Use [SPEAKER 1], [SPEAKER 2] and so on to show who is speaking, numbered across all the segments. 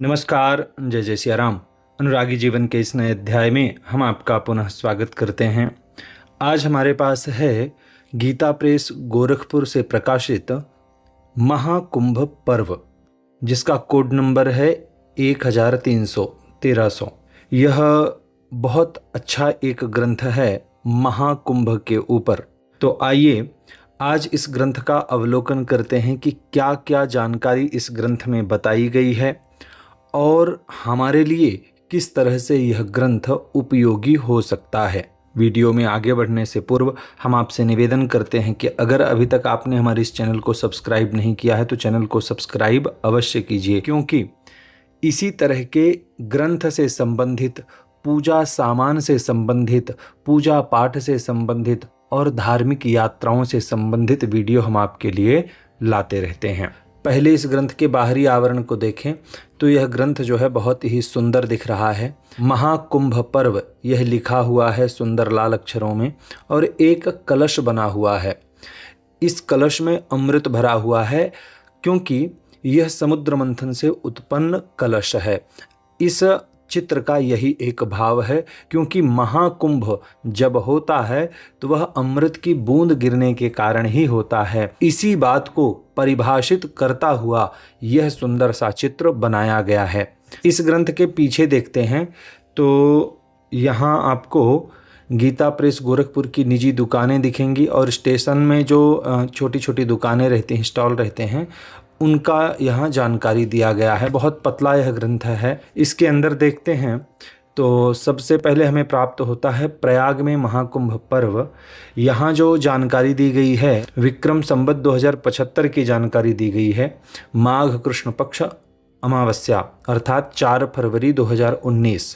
[SPEAKER 1] नमस्कार, जय जय सिया राम। अनुरागी जीवन के इस नए अध्याय में हम आपका पुनः स्वागत करते हैं। आज हमारे पास है गीता प्रेस गोरखपुर से प्रकाशित महाकुंभ पर्व, जिसका कोड नंबर है 1300। यह बहुत अच्छा एक ग्रंथ है महाकुंभ के ऊपर। तो आइए आज इस ग्रंथ का अवलोकन करते हैं कि क्या क्या जानकारी इस ग्रंथ में बताई गई है और हमारे लिए किस तरह से यह ग्रंथ उपयोगी हो सकता है। वीडियो में आगे बढ़ने से पूर्व हम आपसे निवेदन करते हैं कि अगर अभी तक आपने हमारे इस चैनल को सब्सक्राइब नहीं किया है तो चैनल को सब्सक्राइब अवश्य कीजिए, क्योंकि इसी तरह के ग्रंथ से संबंधित, पूजा सामान से संबंधित, पूजा पाठ से संबंधित और धार्मिक यात्राओं से संबंधित वीडियो हम आपके लिए लाते रहते हैं। पहले इस ग्रंथ के बाहरी आवरण को देखें तो यह ग्रंथ जो है बहुत ही सुंदर दिख रहा है। महाकुंभ पर्व यह लिखा हुआ है सुंदर लाल अक्षरों में और एक कलश बना हुआ है। इस कलश में अमृत भरा हुआ है, क्योंकि यह समुद्र मंथन से उत्पन्न कलश है। इस चित्र का यही एक भाव है, क्योंकि महाकुंभ जब होता है तो वह अमृत की बूंद गिरने के कारण ही होता है। इसी बात को परिभाषित करता हुआ यह सुंदर सा चित्र बनाया गया है। इस ग्रंथ के पीछे देखते हैं तो यहाँ आपको गीता प्रेस गोरखपुर की निजी दुकानें दिखेंगी और स्टेशन में जो छोटी छोटी दुकानें रहती हैं, स्टॉल रहते हैं, उनका यहाँ जानकारी दिया गया है। बहुत पतला यह ग्रंथ है। इसके अंदर देखते हैं तो सबसे पहले हमें प्राप्त होता है प्रयाग में महाकुंभ पर्व। यहाँ जो जानकारी दी गई है विक्रम संवत 2075 की जानकारी दी गई है। माघ कृष्ण पक्ष अमावस्या अर्थात 4 फरवरी 2019।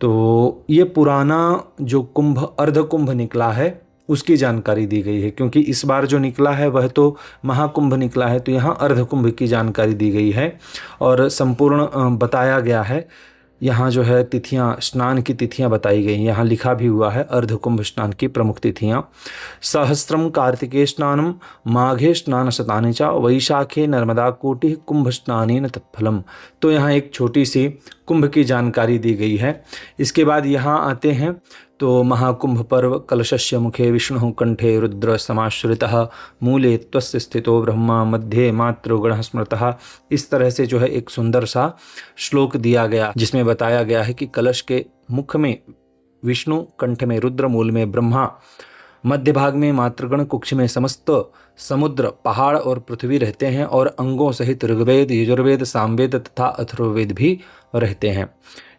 [SPEAKER 1] तो ये पुराना जो कुंभ अर्ध कुंभ निकला है उसकी जानकारी दी गई है, क्योंकि इस बार जो निकला है वह तो महाकुंभ निकला है, तो यहाँ अर्धकुंभ की जानकारी दी गई है और संपूर्ण बताया गया है। यहाँ जो है तिथियाँ, स्नान की तिथियाँ बताई गई हैं। यहाँ लिखा भी हुआ है अर्धकुंभ स्नान की प्रमुख तिथियाँ। सहस्त्रम कार्तिके स्नानम, माघे स्नान शतानि च, वैशाखे नर्मदा कोटि कुंभ स्नानेन तत्फलम। तो यहाँ एक छोटी सी कुंभ की जानकारी दी गई है। इसके बाद यहाँ आते हैं तो महाकुंभ पर्व कलशस्य मुखे विष्णु कंठे रुद्र समाश्रितः, मूले त्वस्य स्थितो ब्रह्मा, मध्ये मातृगणः स्मृतः। इस तरह से जो है एक सुंदर सा श्लोक दिया गया, जिसमें बताया गया है कि कलश के मुख में विष्णु, कंठ में रुद्र, मूल में ब्रह्मा, मध्य भाग में मातृगण, कुक्ष में समस्त समुद्र, पहाड़ और पृथ्वी रहते हैं और अंगों सहित ऋग्वेद, यजुर्वेद, सामवेद तथा अथर्ववेद भी रहते हैं।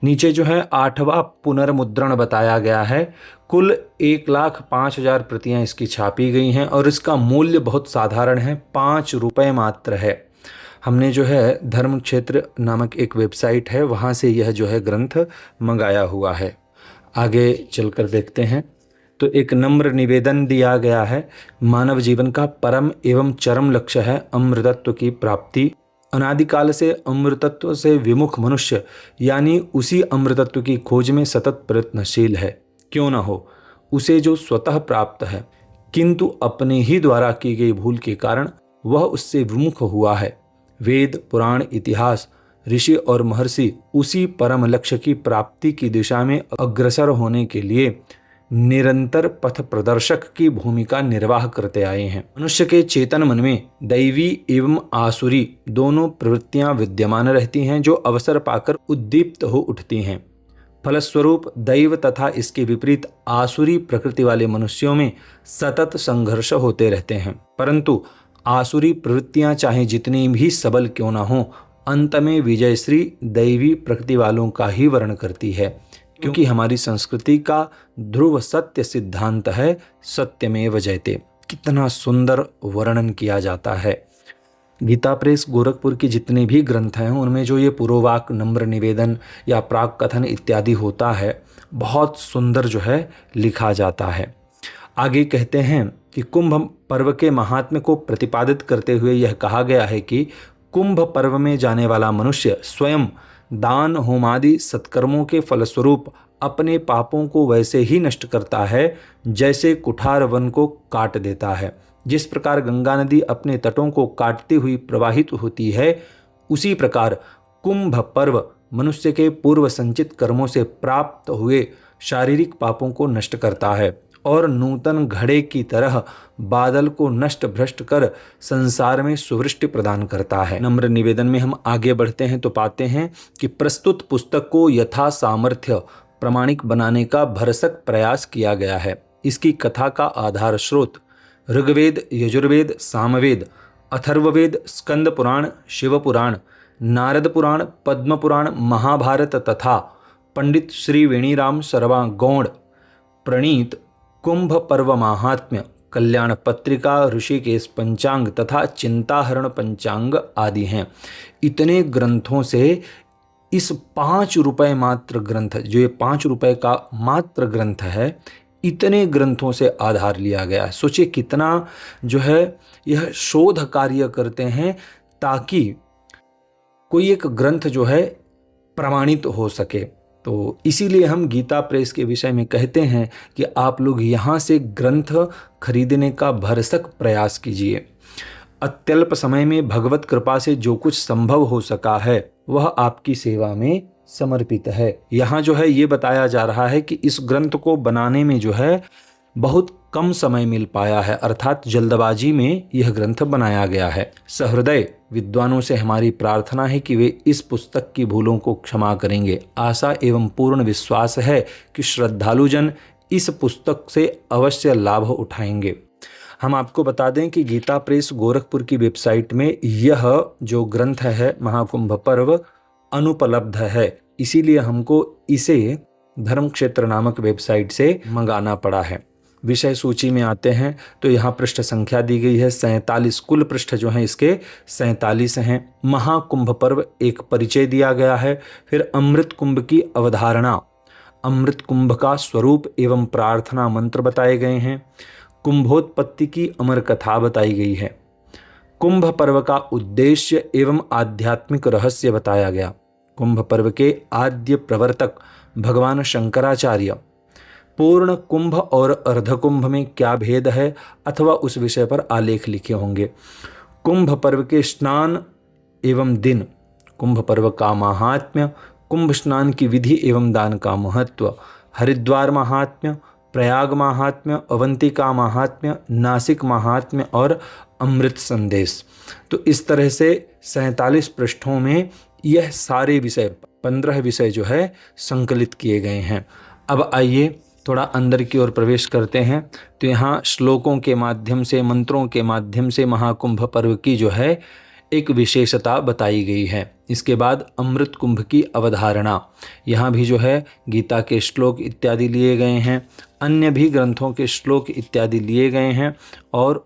[SPEAKER 1] नीचे जो है 8वां पुनर्मुद्रण बताया गया है। कुल 1,05,000 प्रतियां इसकी छापी गई हैं और इसका मूल्य बहुत साधारण है, 5 रुपये मात्र है। हमने जो है धर्म क्षेत्र नामक एक वेबसाइट है, वहाँ से यह जो है ग्रंथ मंगाया हुआ है। आगे चलकर देखते हैं तो एक नम्र निवेदन दिया गया है। मानव जीवन का परम एवं चरम लक्ष्य है अमृतत्व की प्राप्ति। अनादिकाल से अमृतत्व से विमुख मनुष्य यानी उसी अमृतत्व की खोज में सतत प्रयत्नशील है। क्यों न हो, उसे जो स्वतः प्राप्त है, किंतु अपने ही द्वारा की गई भूल के कारण वह उससे विमुख हुआ है। वेद, पुराण, इतिहास, ऋषि और महर्षि उसी परम लक्ष्य की प्राप्ति की दिशा में अग्रसर होने के लिए निरंतर पथ प्रदर्शक की भूमिका निर्वाह करते आए हैं। मनुष्य के चेतन मन में दैवी एवं आसुरी दोनों प्रवृत्तियां विद्यमान रहती हैं, जो अवसर पाकर उद्दीप्त हो उठती हैं। फलस्वरूप दैव तथा इसके विपरीत आसुरी प्रकृति वाले मनुष्यों में सतत संघर्ष होते रहते हैं। परंतु आसुरी प्रवृत्तियां चाहे जितनी भी सबल क्यों न हो, अंत में विजयश्री दैवी प्रकृति वालों का ही वर्ण करती है, क्योंकि हमारी संस्कृति का ध्रुव सत्य सिद्धांत है सत्यमेव जयते। कितना सुंदर वर्णन किया जाता है। गीता प्रेस गोरखपुर की जितने भी ग्रंथ हैं उनमें जो ये पुरोवाक, नम्र निवेदन या प्राक कथन इत्यादि होता है, बहुत सुंदर जो है लिखा जाता है। आगे कहते हैं कि कुंभ पर्व के महात्म्य को प्रतिपादित करते हुए यह कहा गया है कि कुंभ पर्व में जाने वाला मनुष्य स्वयं दान, होमादि सत्कर्मों के फलस्वरूप अपने पापों को वैसे ही नष्ट करता है जैसे कुठार वन को काट देता है। जिस प्रकार गंगा नदी अपने तटों को काटती हुई प्रवाहित होती है, उसी प्रकार कुंभ पर्व मनुष्य के पूर्व संचित कर्मों से प्राप्त हुए शारीरिक पापों को नष्ट करता है और नूतन घड़े की तरह बादल को नष्ट भ्रष्ट कर संसार में सुवृष्टि प्रदान करता है। नम्र निवेदन में हम आगे बढ़ते हैं तो पाते हैं कि प्रस्तुत पुस्तक को यथा सामर्थ्य प्रामाणिक बनाने का भरसक प्रयास किया गया है। इसकी कथा का आधार स्रोत ऋग्वेद, यजुर्वेद, सामवेद, अथर्ववेद, स्कंद पुराण, शिव पुराण, नारद पुराण, पद्म पुराण, महाभारत तथा पंडित श्री वेणीराम सरवा गौड़ प्रणीत कुंभ पर्व महात्म्य, कल्याण पत्रिका, ऋषिकेश पंचांग तथा चिंताहरण पंचांग आदि हैं। इतने ग्रंथों से इस 5 रुपए मात्र ग्रंथ, जो ये 5 रुपए का मात्र ग्रंथ है, इतने ग्रंथों से आधार लिया गया है। सोचिए कितना जो है यह शोध कार्य करते हैं ताकि कोई एक ग्रंथ जो है प्रमाणित हो सके। तो इसीलिए हम गीता प्रेस के विषय में कहते हैं कि आप लोग यहाँ से ग्रंथ खरीदने का भरसक प्रयास कीजिए। अत्यल्प समय में भगवत कृपा से जो कुछ संभव हो सका है वह आपकी सेवा में समर्पित है। यहाँ जो है ये बताया जा रहा है कि इस ग्रंथ को बनाने में जो है बहुत कम समय मिल पाया है, अर्थात जल्दबाजी में यह ग्रंथ बनाया गया है। सहृदय विद्वानों से हमारी प्रार्थना है कि वे इस पुस्तक की भूलों को क्षमा करेंगे। आशा एवं पूर्ण विश्वास है कि श्रद्धालुजन इस पुस्तक से अवश्य लाभ उठाएंगे। हम आपको बता दें कि गीता प्रेस गोरखपुर की वेबसाइट में यह जो ग्रंथ है महाकुंभ पर्व अनुपलब्ध है, इसीलिए हमको इसे धर्म क्षेत्र नामक वेबसाइट से मंगाना पड़ा है। विषय सूची में आते हैं तो यहाँ पृष्ठ संख्या दी गई है 47, कुल पृष्ठ जो हैं इसके 47 हैं। महाकुंभ पर्व एक परिचय दिया गया है। फिर अमृत कुंभ की अवधारणा, अमृत कुंभ का स्वरूप एवं प्रार्थना मंत्र बताए गए हैं। कुंभोत्पत्ति की अमर कथा बताई गई है। कुंभ पर्व का उद्देश्य एवं आध्यात्मिक रहस्य बताया गया। कुंभ पर्व के आद्य प्रवर्तक भगवान शंकराचार्य पूर्ण कुंभ और अर्धकुंभ में क्या भेद है अथवा उस विषय पर आलेख लिखे होंगे। कुंभ पर्व के स्नान एवं दिन, कुंभ पर्व का महात्म्य, कुंभ स्नान की विधि एवं दान का महत्व, हरिद्वार महात्म्य, प्रयाग महात्म्य, अवंतिका महात्म्य, नासिक महात्म्य और अमृत संदेश। तो इस तरह से 47 पृष्ठों में यह सारे विषय 15 विषय जो है संकलित किए गए हैं। अब आइए थोड़ा अंदर की ओर प्रवेश करते हैं तो यहाँ श्लोकों के माध्यम से, मंत्रों के माध्यम से महाकुंभ पर्व की जो है एक विशेषता बताई गई है। इसके बाद अमृत कुंभ की अवधारणा, यहाँ भी जो है गीता के श्लोक इत्यादि लिए गए हैं, अन्य भी ग्रंथों के श्लोक इत्यादि लिए गए हैं और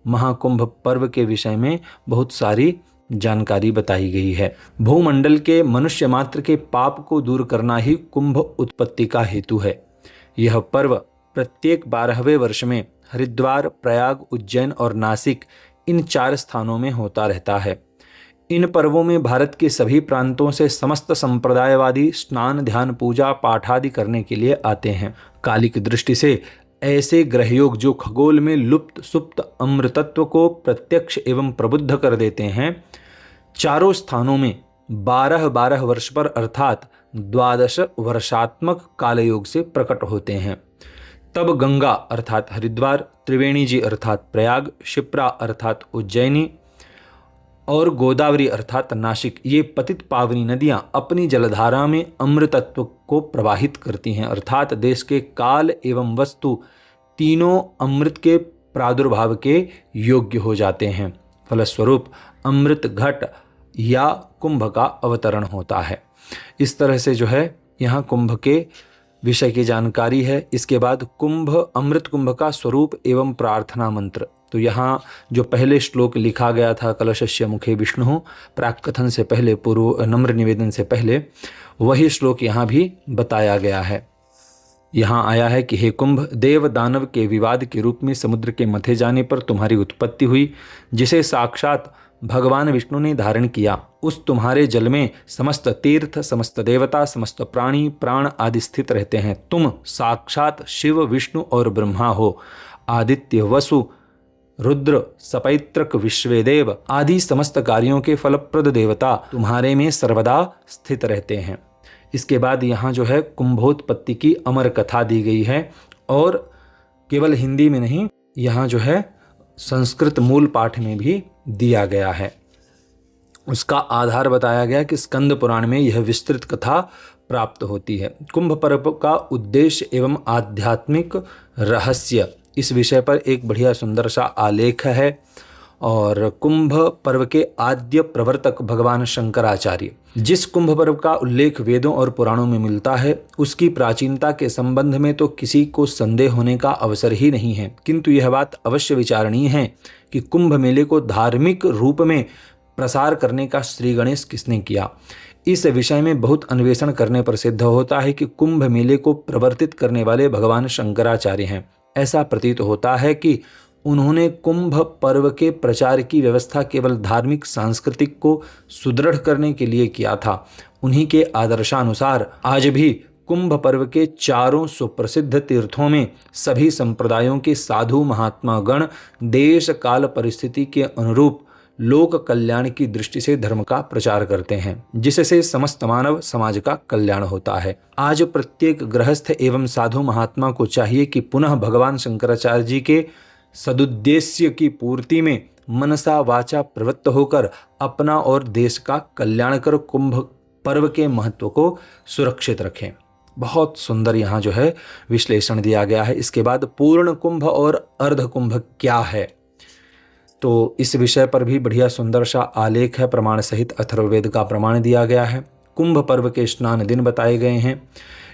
[SPEAKER 1] महाकुंभ पर्व के विषय में बहुत सारी जानकारी बताई गई है। भूमंडल के मनुष्य मात्र के पाप को दूर करना ही कुंभ उत्पत्ति का हेतु है। यह पर्व प्रत्येक 12वें वर्ष में हरिद्वार, प्रयाग, उज्जैन और नासिक इन 4 स्थानों में होता रहता है। इन पर्वों में भारत के सभी प्रांतों से समस्त संप्रदायवादी स्नान, ध्यान, पूजा, पाठ आदि करने के लिए आते हैं। कालिक दृष्टि से ऐसे ग्रहयोग जो खगोल में लुप्त सुप्त अमृतत्व को प्रत्यक्ष एवं प्रबुद्ध कर देते हैं, चारों स्थानों में 12-12 वर्ष पर अर्थात 12 वर्षात्मक कालयोग से प्रकट होते हैं। तब गंगा अर्थात हरिद्वार, त्रिवेणी जी अर्थात प्रयाग, शिप्रा अर्थात उज्जैनी और गोदावरी अर्थात नासिक, ये पतित पावनी नदियां अपनी जलधारा में अमृतत्व को प्रवाहित करती हैं, अर्थात देश के काल एवं वस्तु तीनों अमृत के प्रादुर्भाव के योग्य हो जाते हैं। फलस्वरूप अमृत घट या कुंभ का अवतरण होता है। इस तरह से जो है यहाँ कुंभ के विषय की जानकारी है। इसके बाद कुंभ, अमृत कुंभ का स्वरूप एवं प्रार्थना मंत्र। तो यहाँ जो पहले श्लोक लिखा गया था कलशस्य मुखे विष्णु, प्राक कथन से पहले, पूर्व नम्र निवेदन से पहले, वही श्लोक यहाँ भी बताया गया है। यहाँ आया है कि हे कुंभ, देव दानव के विवाद के रूप में समुद्र के मथे जाने पर तुम्हारी उत्पत्ति हुई, जिसे साक्षात भगवान विष्णु ने धारण किया। उस तुम्हारे जल में समस्त तीर्थ, समस्त देवता, समस्त प्राणी, प्राण आदि स्थित रहते हैं। तुम साक्षात शिव, विष्णु और ब्रह्मा हो। आदित्य, वसु, रुद्र, सपैत्रक, विश्वेदेव आदि समस्त कार्यों के फलप्रद देवता तुम्हारे में सर्वदा स्थित रहते हैं। इसके बाद यहाँ जो है कुंभोत्पत्ति की अमर कथा दी गई है और केवल हिंदी में नहीं, यहाँ जो है संस्कृत मूल पाठ में भी दिया गया है। उसका आधार बताया गया कि स्कंद पुराण में यह विस्तृत कथा प्राप्त होती है। कुंभ पर्व का उद्देश्य एवं आध्यात्मिक रहस्य, इस विषय पर एक बढ़िया सुंदर सा आलेख है। और कुंभ पर्व के आद्य प्रवर्तक भगवान शंकराचार्य, जिस कुंभ पर्व का उल्लेख वेदों और पुराणों में मिलता है उसकी प्राचीनता के संबंध में तो किसी को संदेह होने का अवसर ही नहीं है, किंतु यह बात अवश्य विचारणीय है कि कुंभ मेले को धार्मिक रूप में प्रसार करने का श्री गणेश किसने किया। इस विषय में बहुत अन्वेषण करने पर सिद्ध होता है कि कुंभ मेले को प्रवर्तित करने वाले भगवान शंकराचार्य हैं। ऐसा प्रतीत होता है कि उन्होंने कुंभ पर्व के प्रचार की व्यवस्था केवल धार्मिक सांस्कृतिक को सुदृढ़ करने के लिए किया था। उन्हीं के आदर्शानुसार आज भी कुंभ पर्व के चारों सुप्रसिद्ध तीर्थों में सभी संप्रदायों के साधु महात्मा गण देश काल परिस्थिति के अनुरूप लोक कल्याण की दृष्टि से धर्म का प्रचार करते हैं, जिससे समस्त मानव समाज का कल्याण होता है। आज प्रत्येक गृहस्थ एवं साधु महात्मा को चाहिए कि पुनः भगवान शंकराचार्य जी के सदुद्देश्य की पूर्ति में मनसा वाचा प्रवृत्त होकर अपना और देश का कल्याण कर कुंभ पर्व के महत्व को सुरक्षित रखें। बहुत सुंदर यहाँ जो है विश्लेषण दिया गया है। इसके बाद पूर्ण कुंभ और अर्ध कुंभ क्या है, तो इस विषय पर भी बढ़िया सुंदर सा आलेख है। प्रमाण सहित अथर्ववेद का प्रमाण दिया गया है। कुंभ पर्व के स्नान दिन बताए गए हैं।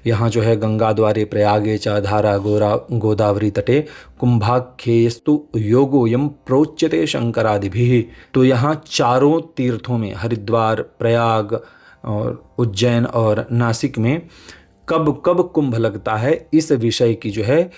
[SPEAKER 1] यहाँ जो है गंगा द्वारे प्रयागे च धारा गोदावरी तटे कुंभाख्येस्तु योगोयम प्रोच्यते शंकरादिभिः। तो यहाँ चारों तीर्थों में हरिद्वार, प्रयाग और उज्जैन और नासिक में कब कब कुंभ लगता है, इस विषय की जो है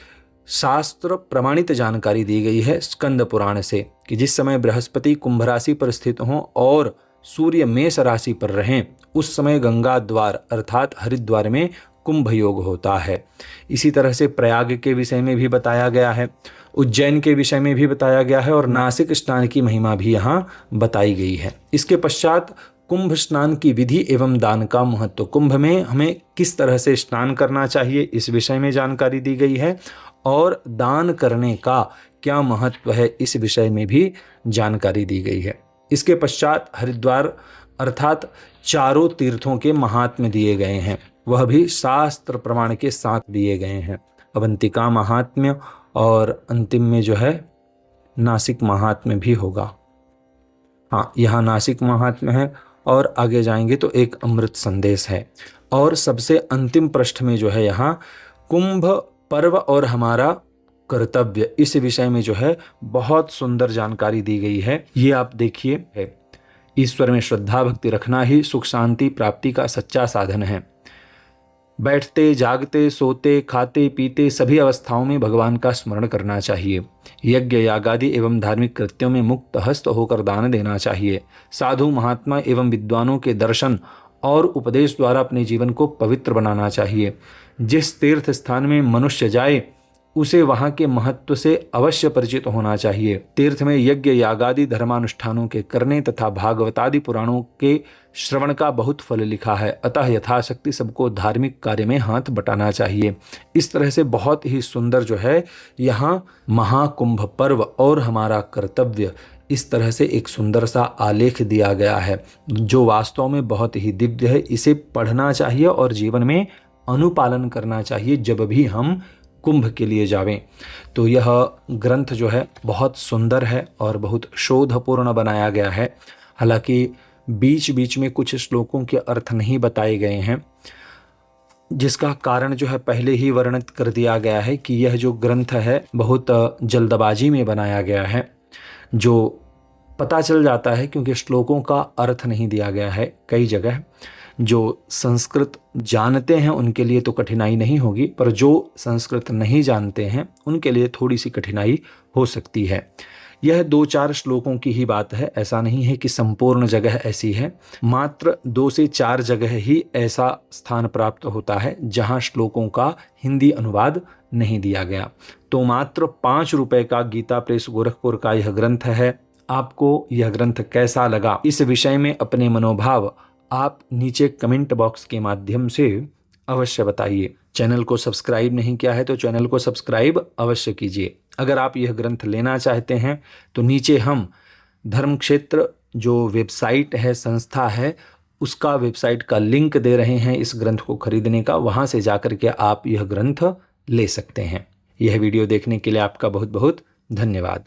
[SPEAKER 1] शास्त्र प्रमाणित जानकारी दी गई है स्कंद पुराण से, कि जिस समय बृहस्पति कुंभ राशि पर स्थित हों और सूर्य मेष राशि पर रहें उस समय गंगा द्वार अर्थात हरिद्वार में कुंभ योग होता है। इसी तरह से प्रयाग के विषय में भी बताया गया है, उज्जैन के विषय में भी बताया गया है और नासिक स्नान की महिमा भी यहाँ बताई गई है। इसके पश्चात कुंभ स्नान की विधि एवं दान का महत्व, कुंभ में हमें किस तरह से स्नान करना चाहिए इस विषय में जानकारी दी गई है और दान करने का क्या महत्व है इस विषय में भी जानकारी दी गई है। इसके पश्चात हरिद्वार अर्थात चारों तीर्थों के महात्म्य दिए गए हैं, वह भी शास्त्र प्रमाण के साथ दिए गए हैं। अवंतिका महात्म्य और अंतिम में जो है नासिक महात्म्य भी होगा। हाँ, यहाँ नासिक महात्म्य है और आगे जाएंगे तो एक अमृत संदेश है। और सबसे अंतिम पृष्ठ में जो है यहाँ कुंभ पर्व और हमारा कर्तव्य, इस विषय में जो है बहुत सुंदर जानकारी दी गई है। ये आप देखिए है, ईश्वर में श्रद्धा भक्ति रखना ही सुख शांति प्राप्ति का सच्चा साधन है। बैठते जागते सोते खाते पीते सभी अवस्थाओं में भगवान का स्मरण करना चाहिए। यज्ञ यागादि एवं धार्मिक कृत्यों में मुक्त हस्त होकर दान देना चाहिए। साधु महात्मा एवं विद्वानों के दर्शन और उपदेश द्वारा अपने जीवन को पवित्र बनाना चाहिए। जिस तीर्थ स्थान में मनुष्य जाए उसे वहाँ के महत्व से अवश्य परिचित होना चाहिए। तीर्थ में यज्ञ यागादि धर्मानुष्ठानों के करने तथा भागवतादि पुराणों के श्रवण का बहुत फल लिखा है, अतः यथाशक्ति सबको धार्मिक कार्य में हाथ बटाना चाहिए। इस तरह से बहुत ही सुंदर जो है यहाँ महाकुंभ पर्व और हमारा कर्तव्य, इस तरह से एक सुंदर सा आलेख दिया गया है जो वास्तव में बहुत ही दिव्य है। इसे पढ़ना चाहिए और जीवन में अनुपालन करना चाहिए जब भी हम कुंभ के लिए जावें। तो यह ग्रंथ जो है बहुत सुंदर है और बहुत शोधपूर्ण बनाया गया है। हालांकि बीच बीच में कुछ श्लोकों के अर्थ नहीं बताए गए हैं, जिसका कारण जो है पहले ही वर्णित कर दिया गया है कि यह जो ग्रंथ है बहुत जल्दबाजी में बनाया गया है, जो पता चल जाता है क्योंकि श्लोकों का अर्थ नहीं दिया गया है। कई जगह जो संस्कृत जानते हैं उनके लिए तो कठिनाई नहीं होगी, पर जो संस्कृत नहीं जानते हैं उनके लिए थोड़ी सी कठिनाई हो सकती है। यह 2-4 श्लोकों की ही बात है, ऐसा नहीं है कि संपूर्ण जगह ऐसी है। मात्र 2 से 4 जगह ही ऐसा स्थान प्राप्त होता है जहां श्लोकों का हिंदी अनुवाद नहीं दिया गया। तो मात्र 5 रुपए का गीता प्रेस गोरखपुर का यह ग्रंथ है। आपको यह ग्रंथ कैसा लगा, इस विषय में अपने मनोभाव आप नीचे कमेंट बॉक्स के माध्यम से अवश्य बताइए। चैनल को सब्सक्राइब नहीं किया है तो चैनल को सब्सक्राइब अवश्य कीजिए। अगर आप यह ग्रंथ लेना चाहते हैं तो नीचे हम धर्मक्षेत्र जो वेबसाइट है, संस्था है, उसका वेबसाइट का लिंक दे रहे हैं इस ग्रंथ को खरीदने का। वहां से जाकर के आप यह ग्रंथ ले सकते हैं। यह वीडियो देखने के लिए आपका बहुत बहुत धन्यवाद।